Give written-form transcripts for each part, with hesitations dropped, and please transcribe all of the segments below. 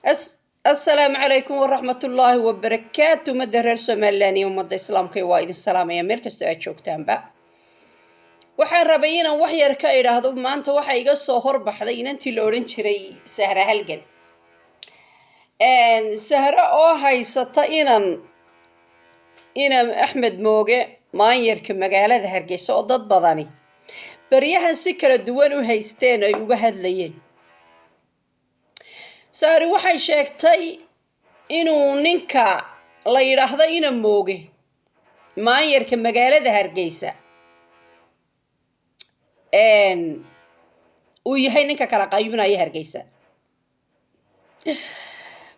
السلام عليكم ورحمة الله وبركاته. مدرر سومالاني ومد إسلام كي وايد السلام يا ميركز تأشوكتان با waxaan rabay inaan wax yar ka idhaahdo maanta waxa iga soo horbaxday inantii la oran jiray Sahra Halgan Sahra oo haysata inaan Axmed Mooge maanyarka magaalada Hargeysa oo dad badani bariyahan si kala duwan u haysteen ay uga hadlayeen Sahra waxay sheegtay inuu ninka la yiraahdo ina Mooge maanyarka magaalada Hargeysa uu yahay ninka kala qaybinaya Hargeysa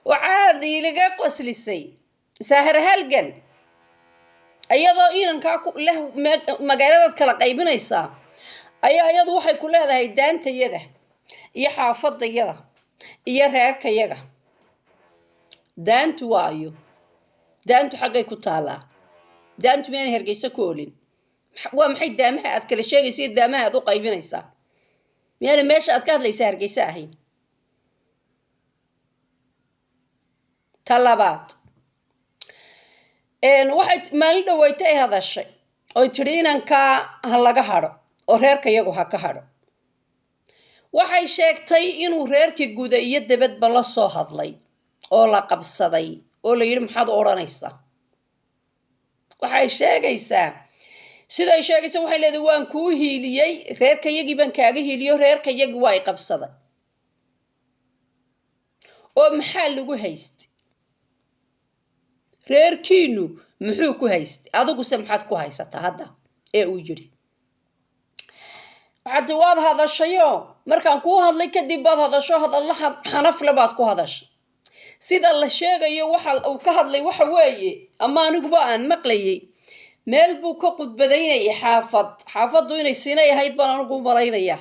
waxaad ilaga qoslisay Sahra Halgan ayadoo inanka leh magaalada kala qaybinaysa ayaa iyadu waxay ku leedahay daantayada iyo xaafadayada iyo reerkayaga daantu waayo daantu xaqay ku taalaa daantu meen Hargeysa ku olin waa maxay daamaha aad kala sheegaysid daamaha aad u qaybinaysaa miyana meesha aad ka hadlaysaa Hargeysa ahayn talabaad waxay maalin dhaweeytay hadashay oo tiri inanka ha laga hado oo reerkayagu ha ka hado waxay sheegtay inuu reerkii guda iyo dibadba la soo hadlay oo la qabsaday oo la yiri maxaad oranaysaa waxay sheegaysaa siday sheegaysaa waxay leedahay waan ku hiiliyay reerkayagii baan kaaga hiiliyo reerkayagii way qabsaday oo maxaa lagu haystay reerkiinu muxuu ku haystay adigu se maxaad ku haysataa hadda ee uu yiri waxaad waad hadashayo markaan ku hadlay kadib baad hadasho hadallaha xanaf labaad ku hadashay sida la sheegayo waxa uu ka hadlay waxa weeye ama aniguba aan maqlayay meel buu ka qudbadaynay xaafadu inay siinay ahayd baan anigu maraynaya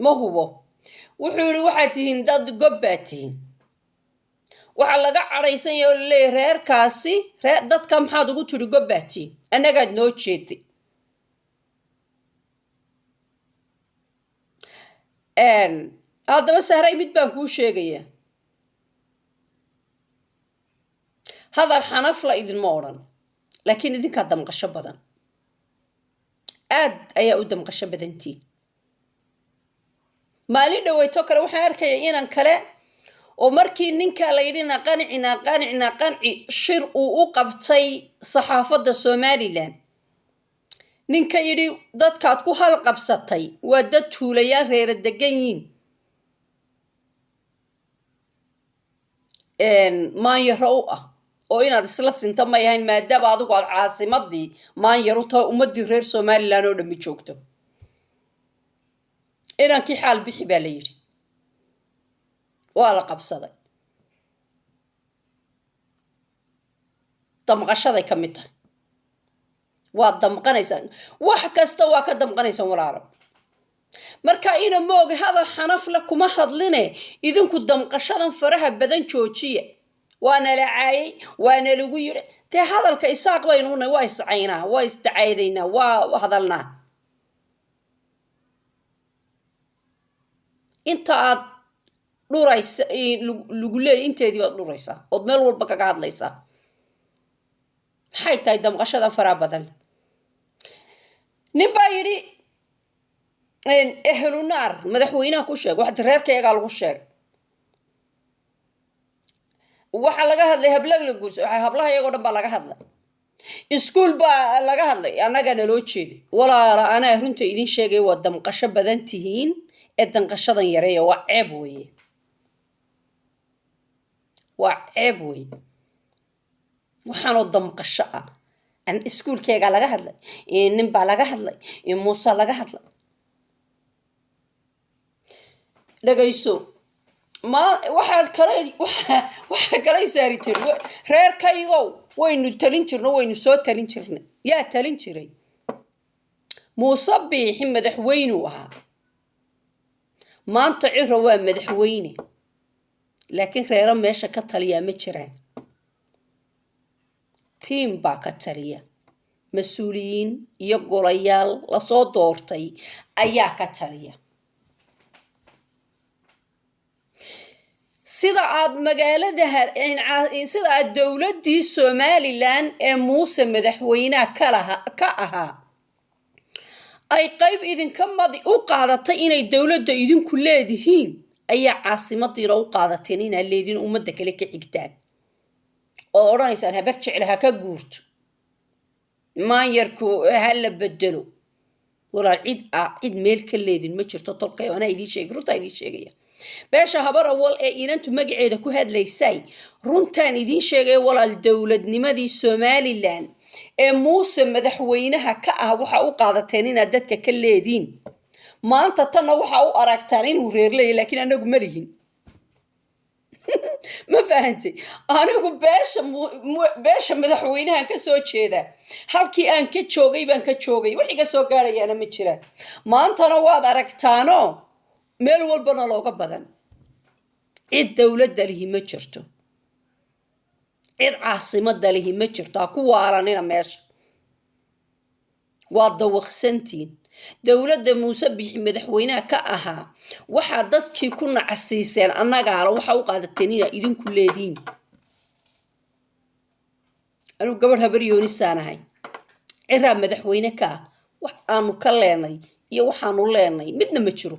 ma hubo wuxuu yiri waxa tihiin dad gobbatiin waxa laga caraysan yahay oo leeyahay reerkaasi dadka maxaad ugu tiri gobbatiin annagaad noo jeeday haddaba Sahray mid baan kuu sheegaya hadal xanaf la idinma odhan laakiin idinka damqasho badan aad ayaa u damqasho badantii maalin dhaweeyto kale waxaan arkay inan kale oo markii ninka la yidhina qanci shir uu u qabtay saxaafadda Somaliland ninka yidhi dadkaad ku hal qabsatay waa dad tuulayaal reer degan yiin maanyaro u ah oo inaad isla sinta ma yahayn maadaama adigu aad caasimadii maanyaro tahay ummadii reer Somaliland oo dhami joogto inankii xaal bixi baa la yidhi waa la qabsaday damqashaday ka mid tahay waa damqanaysaa wax kasta waa ka damqanaysaa walaalo marka ina Mooge hadal xanaf la kuma hadline idinku damqashadan faraha badan joojiya waana la caayay waana lagu yiri te hadalka isaaq baynuna waa iscaynaa waa isdacaydeynaa waa hadalnaa inta aad dhuraysa lagu leeyahay inteedii baad dhuraysaa oo meel walba kaga hadlaysaa maxay tahay damqashada faraha badan nin baa yidhi ehlu naar madaxweynaha ku sheeg wax reerkayga lagu sheeg waxa laga hadlay hablag la guurso waxa hablaha iyago dhan baa laga hadlay iskuul baa laga hadlay anaga naloo jeeday walaala ana runta idin sheegay waa damqasho badan tihiin ee damqashadan yareeyo waa ceeb weeye waxaanoo damqasho ah an iskuulkayga laga hadlay nin baa laga hadlay Muuse laga hadlay dhagayso ma waxaad kale saariteen reerkaygo waynu talin jirno waynu soo talin jirnay yaa talin jiray Muuse Biixi madaxweyne ahaa maanta ciro waa madaxweyne laakiin reero meesha ka taliya ma jiraan team baa ka taliya mas'uuliyiin iyo golayaal la soo doortay ayaa ka taliya sida aad magaalada sida aad dowladii Somaliland ee Muuse madaxweynaha ka ahaa ay qayb idinka madi u qaadatay inay dowladda idinku leedihiin ayaa caasimaddiina u qaadateen inaad leediin ummadda kale ka xigtaan oo odhanaysaan habar jeclaha ka guurto maanyarku ha la bedelo walaa cid meel ka leedin ma jirto tolkay ana idin sheegay runta idin sheegaya beesha habar awal ee inantu magaceeda ku hadlaysay runtaan idin sheegay walaal dowladnimadii Somaliland ee Muuse madaxweynaha ka ah waxa u qaadateen inaad dadka ka leediin maanta tan waxa u aragtaan inuu reer leeyahay laakiin anagu ma lihin ma fahantay anigu beesha madaxweynaha ka soo jeeda halkii aan ka joogay baan ka joogay wixii ka soo gaarayana ma jiraan maantana waad aragtaano meel walbana looga badan cid dowladda lihi ma jirto cid caasimadda lihi ma jirto ha ku waalanina meesha waa dawaqsantiin dowladda Muuse bixi madaxweynaha ka ahaa waxa dadkii ku nacasiiseen annagaala waxa u qaadateen inay idinku leediin anu gabar habar yoonisaanahay ciraa madaxweyne ka wax aanu ka leenay iyo waxaanu leenay midna ma jiro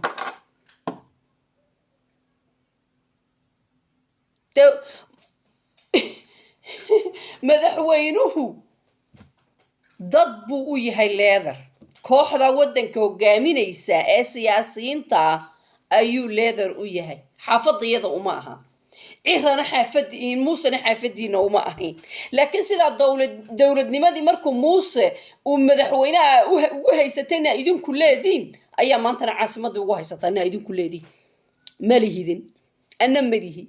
madaxweynuhu dad buu u yahay leedar kooxda waddanka hogaaminaysa ee siyaasiyiinta ayuu leedar u yahay xaafadiyada uma aha cirana xaafadiin muusena xaafadiina uma ahayn laakiin sida dowladnimadii markuu Muuse uu madaxweynaha ugu haysatayna idinku leediin ayaa maantana caasimadda ugu haysatayna idinku leediin malihidin anna malihi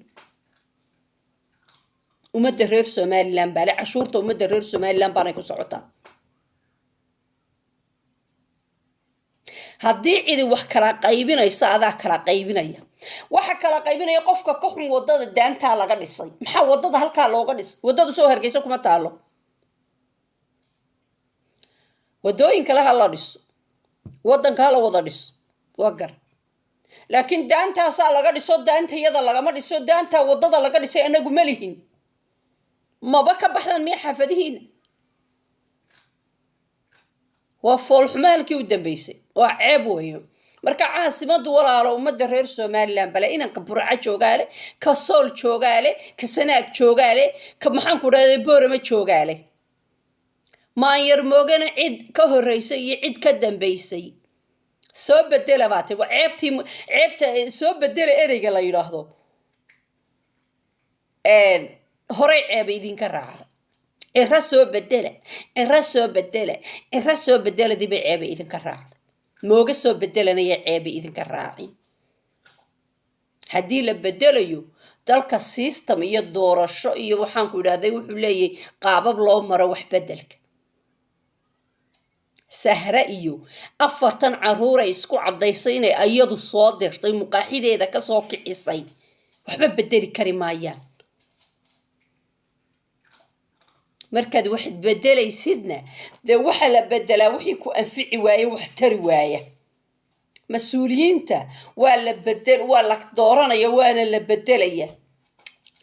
ummadda reer Somaliland baa cashuurta ummadda reer Somaliland baa ku socotaa haddii cidi wax kala qaybinaysa adaa kala qaybinaya waxa kala qaybinaya qofka ka xun wadada daanta laga dhisay maxaa wadada halka looga dhisay wadadu soo hargeysa kuma taalo wadooyinka la dhiso wadanka la wada dhiso waa gar laakiin daantaas laga dhiso daantayada lagama dhiso daanta wadada laga dhisay anagu ma lihin maba ka baxdan mi xafadihiin waa foolxumaalkii u dambeysay waa ceeb weeyo marka caasimadu walaalo ummadda reer Somaliland bale inanka burca joogaale ka sool joogaale ka sanaag joogaale ka maxaan ku dhahday boorama joogaale maanyar moogana cid ka horeysay iyo cid ka dambeysay soo bedela baatay waa ceebta soo bedela ereyga la yiraahdo hore ceeb idinka raacda soo bedela dib ceeb idinka raacda mooga soo bedelanaya ceeb idinka raacin hadii la bedelayo dalka system iyo doorasho iyo waxaan ku yiraahday wuxuu leeyahay qaabab loo maro wax bedelka sahra iyo afartan caruur ay isku cadaysay inay ayadu soo dirtay muqaaxideeda ka soo kicisay waxba bedeli kari maayaan markaad wax bedelaysidna de waxa la bedelaa wixii ku anfici waaye wax tari waaya mas'uuliyiinta waa la dooranaya waana la bedelaya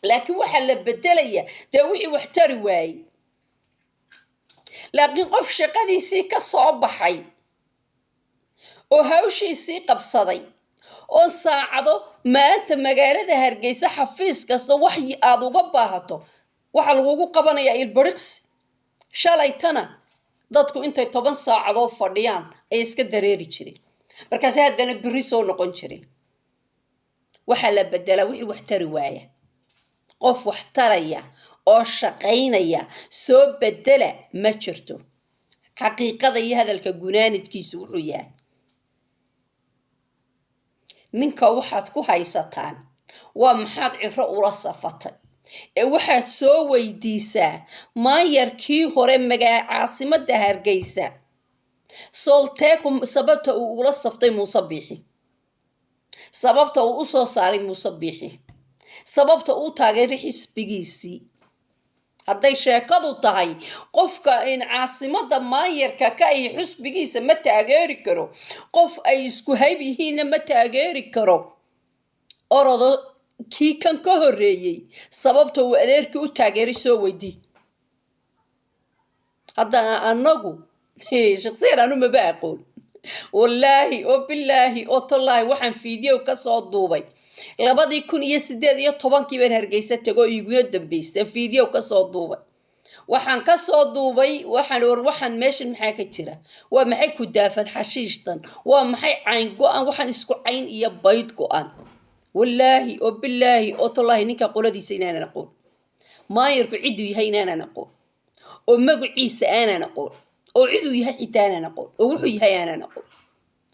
laakiin waxa la bedelaya de wixii wax tari waaye laakiin qof shaqadiisii ka soo baxay oo hawshiisii qabsaday oo saacado maanta magaalada Hargeysa xafiis kasta wax aad uga baahato waxa lagu qabanaya ilbiriqs shalaytana dadku intay 10 saacadood fadhiyaan ay iska dareeri jireen markaas haddana biri soo noqon jireen waxa la bedelaa wixii wax tari waaya qof wax taraya oo shaqaynaya soo bedela ma jirto xaqiiqada iyo hadalka gunaanidkiisu wuxuu yahay ninka waxaad ku haysataan waa maxaad ciro ula safatay ee waxaad soo weydiisaa maayarkii hore caasimadda Hargeysa solteekum sababta uu ula saftay Muuse Biixi sababta uu u soo saaray Muuse Biixi sababta uu taageeray xisbigiisii hadday sheekadu tahay qofka in caasimadda maayarka ka ay xisbigiisa ma taageeri karo qof ay isku hayb yihiin ma taageeri karo orodo kii kan ka horreeyey sababta uu adeerkii u taageeray soo weydii haddana annagu shakhsiyan anu maba aqoon wallaahi oo bilaahi oo tallaahi waxaan fiideo ka soo duubay 2018 baan Hargeysa tago iguna dambeysay fiideo ka soo duubay waxaan ka soo duubay waxaan meeshan maxaa ka jira waa maxay ku daafad xashiishtan waa maxay cayn go'an waxaan isku cayn iyo bayd go'an wallaahi oo bilaahi oo tallaahi ninka qoladiisa inaan aqoon maayirku ciduu yahay inaan aqoon oo magaciisa aanan aqoon oo ciduu yahay xitaa aanan aqoon oo wuxuu yahay aanan aqoon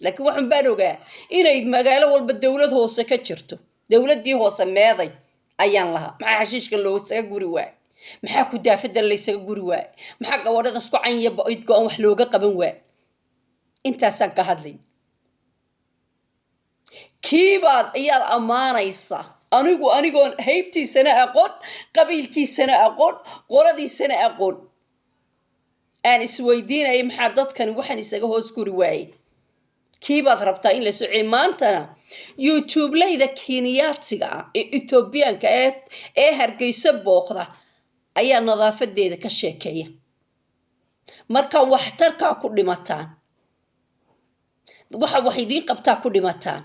laakiin waxaan baan ogaa inay magaalo walba dawlad hoose ka jirto dawladii hoose meeday ayaan lahaa maxaa xashiishkan loo isaga guri waay maxaa ku daafada la isaga guri waay maxaa gabadhada isku canya bayd go'an wax looga qaban waay intaasaan ka hadlay kiibaad ayaad amaanaysaa anigoon haybtiisana aqoon qabiilkiisana aqoon qoladiisana aqoon aan isweydiinaya maxaa dadkan waxaan isaga hoos guri waayay kiibaad rabtaa in la socay maantana YouTube layda Kenyaatiga ee Ethiopianka ee Hargeysa booqda ayaa nadaafadeeda ka sheekeeya marka waxtarka ku dhimataan wax idiin qabtaa ku dhimataan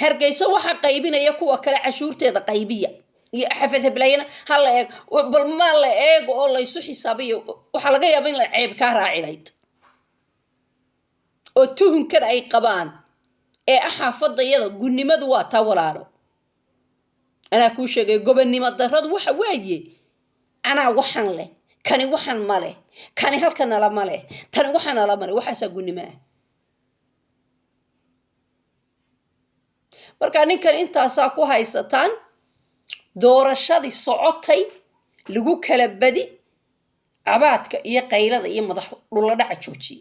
Hargeysa waxa qaybinaya kuwa kale cashuurteeda qaybiya iyo xafad heblayna hal eeg bal ma la eego oo la isu xisaabiyo waxa laga yaabaa in la ceeb ka raacilayd oo tuhunkan ay qabaan ee xaafadayada gunnimadu waa taa walaalo ana ku sheegay gobonnimo darradu waxa weeye ana waxan leh kani waxan ma leh kani halkan la ma leh tan waxan la ma leh waxa gunnimo marka ninkan intaas ku haysataan doorashadii socotay lagu kala badi abaadka iyo qaylada iyo madax dhula dhaca jooji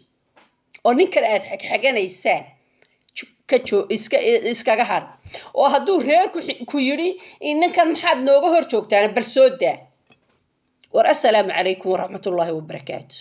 oo ninkan aad xaganaysaan iskaga har oo hadduu reer ku yiri ninkan maxaad nooga hor joogtaan bal soo daa war assalaamu calaykum waraxmatullaahi wabarakaatuh